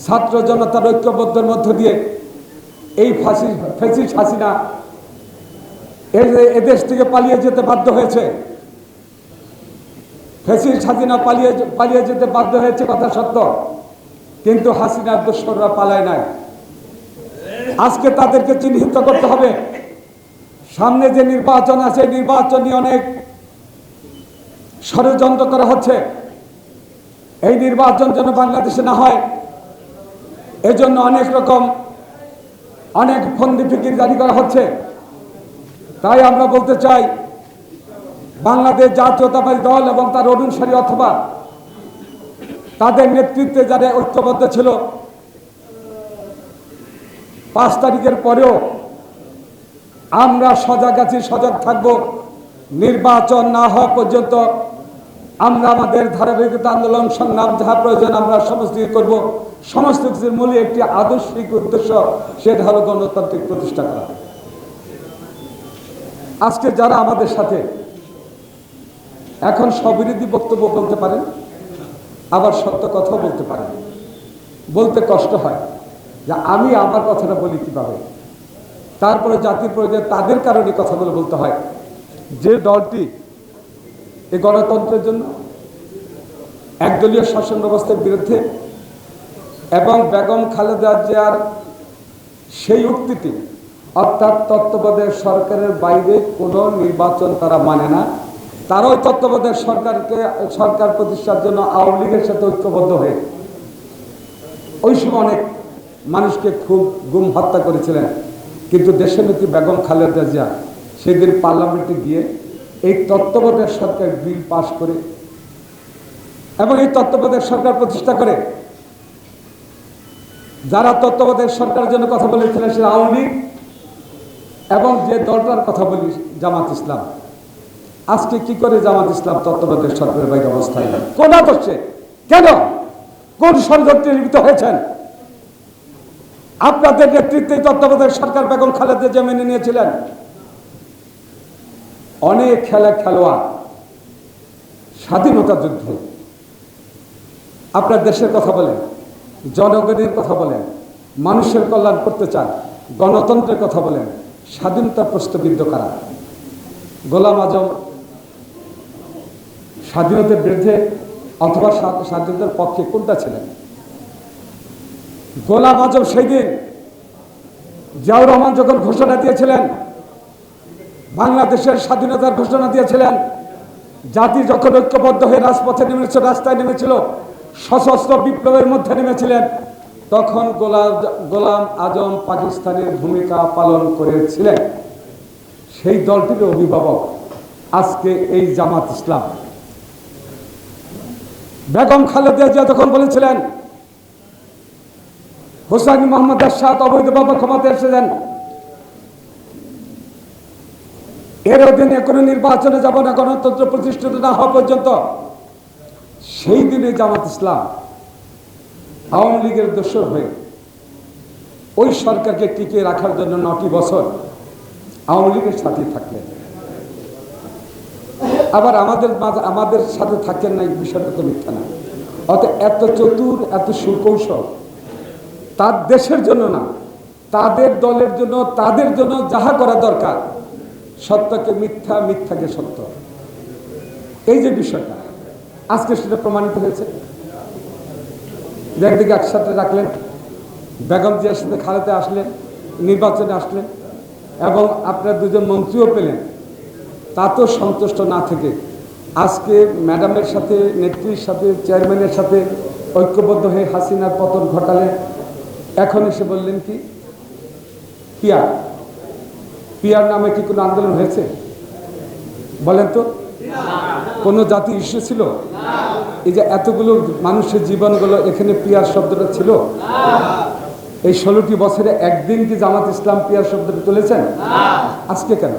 ছাত্র জনতার ঐক্যবদ্ধের মধ্য দিয়ে এই ফ্যাসিস্ট হাসিনা এদেশ থেকে পালিয়ে যেতে বাধ্য হয়েছে। ফ্যাসিস্ট হাসিনা পালিয়ে যেতে বাধ্য হয়েছে, কথা সত্য, কিন্তু হাসিনার দোসররা পালায় নাই। আজকে তাদেরকে চিহ্নিত করতে হবে। সামনে যে নির্বাচন আছে, নির্বাচন নিয়ে অনেক ষড়যন্ত্র করা হচ্ছে। এই নির্বাচন যেন বাংলাদেশে না হয়, এজন্য অনেক ফন্দি ফিকির জারি করা হচ্ছে। তাই আমরা বলতে চাই, বাংলাদেশ জাতীয়তাবাদী দল এবং তার অনুসারী অথবা তাদের নেতৃত্বে যারা ঐক্যবদ্ধ ছিল, 5 তারিখের পরেও আমরা সজাগ থাকব। নির্বাচন না হওয়া পর্যন্ত আমরা আমাদের ধারাবাহিকতা আন্দোলন সংগ্রাম যাহা প্রয়োজন আমরা সমস্ত করব। সমস্ত কিছুর মূলে একটি আদর্শিক উদ্দেশ্য, সেটা হলো গণতান্ত্রিক প্রতিষ্ঠা করা। আজকে যারা আমাদের সাথে এখন স্ববিরোধী বক্তব্য বলতে পারেন, আবার সত্য কথাও বলতে পারেন, বলতে কষ্ট হয় যে আমি আমার কথাটা বলি কিভাবে। তারপরে জাতির প্রয়োজন তাদের কারণে কথাগুলো বলতে হয়। যে দলটি এই গণতন্ত্রের জন্য, একদলীয় শাসন ব্যবস্থার বিরুদ্ধে এবং বেগম খালেদা জিয়ার সেই উক্তিটি, অর্থাৎ তত্ত্বাবধায়ক সরকারের বাইরে কোনো নির্বাচন তারা মানে না, তারাও তত্ত্বাবধায়ক সরকার প্রতিষ্ঠার জন্য আওয়ামী লীগের সাথে ঐক্যবদ্ধ হয়ে ওই সময় অনেক মানুষকে খুব গুম হত্যা করেছিলেন। কিন্তু দেশনেত্রী বেগম খালেদা জিয়া সেদিন পার্লামেন্টে গিয়ে এই তত্ত্বাবধায়ক সরকার বিল পাশ করে এবং এই তত্ত্বাবধায়ক সরকার প্রতিষ্ঠা করে। যারা তত্ত্বাবধায়ক সরকারের জন্য কথা বলেছিলেন সেটা আওয়ামী লীগ এবং যে দলটার কথা বলি জামাত ইসলাম। আজকে কি করে জামাত ইসলাম তত্ত্বাবধায়ক সরকারের বাইরে অবস্থায়, কোন আদর্শে, কেন, কোন ষড়যন্ত্রে লিপ্ত হয়েছেন? আপনাদের নেতৃত্বে তত্ত্বাবধায়ক সরকার বেগম খালেদা জিয়া মেনে নিয়েছিলেন। অনেক খেলোয়াড় স্বাধীনতা যুদ্ধে আপনার দেশের কথা বলেন, জনগণের কথা বলেন, মানুষের কল্যাণ করতে চান, গণতন্ত্রের কথা বলেন, স্বাধীনতার প্রশ্নবিদ্ধ কারা? গোলাম আজম স্বাধীনতার বিরুদ্ধে অথবা স্বাধীনতার পক্ষে কোনটা ছিলেন? গোলাম আজম সেই দিন জিয়াউর রহমান যখন ঘোষণা দিয়েছিলেন, বাংলাদেশের স্বাধীনতার ঘোষণা দিয়েছিলেন, জাতি যখন ঐক্যবদ্ধ হয়ে রাজপথে নেমেছিল, রাস্তায় নেমেছিল, সশস্ত্র বিপ্লবের মধ্যে নেমেছিলেন, তখন গোলাম আজম পাকিস্তানের ভূমিকা পালন করেছিলেন। সেই দলটির অভিভাবক আজকে এই জামাত ইসলাম। বেগম খালেদা জিয়া তখন বলেছিলেন হোসাইন মোহাম্মদ এরশাদ অবৈধভাবে ক্ষমতায় এসেছেন, এর অধীনে কোনো নির্বাচনে যাব না গণতন্ত্র প্রতিষ্ঠিত না হওয়া পর্যন্ত। সেই দিনে জামাত ইসলাম আওয়ামী লীগের দোসর হয়ে ওই সরকারকে টিকিয়ে রাখার জন্য 9টি বছর আওয়ামী লীগের সাথে থাকলেন। আবার আমাদের সাথে থাকেন না, এই বিষয়টা তো মিথ্যা না। অর্থাৎ এত চতুর, এত সুকৌশল, তার দেশের জন্য না, তাদের দলের জন্য, তাদের জন্য যাহা করা দরকার, সত্যকে মিথ্যা, মিথ্যাকে সত্য, এই যে বিষয়টা আজকে সেটা প্রমাণিত হয়েছে। একদিকে একসাথে রাখলেন, বেগম জিয়ার সাথে খালেদা আসলেন, নির্বাচনে আসলেন এবং আপনার 2জন মন্ত্রীও পেলেন। তাতেও সন্তুষ্ট না থেকে আজকে ম্যাডামের সাথে, নেত্রীর সাথে, চেয়ারম্যানের সাথে ঐক্যবদ্ধ হয়ে হাসিনার পতন ঘটালেন। এখন এসে বললেন কি পিয়ার নামে কি কোনো আন্দোলন হয়েছে? বলেন তো, কোন জাতি ইস্যু ছিল? এই যে এতগুলো মানুষের জীবনগুলো, এখানে পিয়ার শব্দটা ছিল? এই 16টি বছরে একদিন কি জামাত ইসলাম পিয়ার শব্দটা তুলেছেন? আজকে কেন?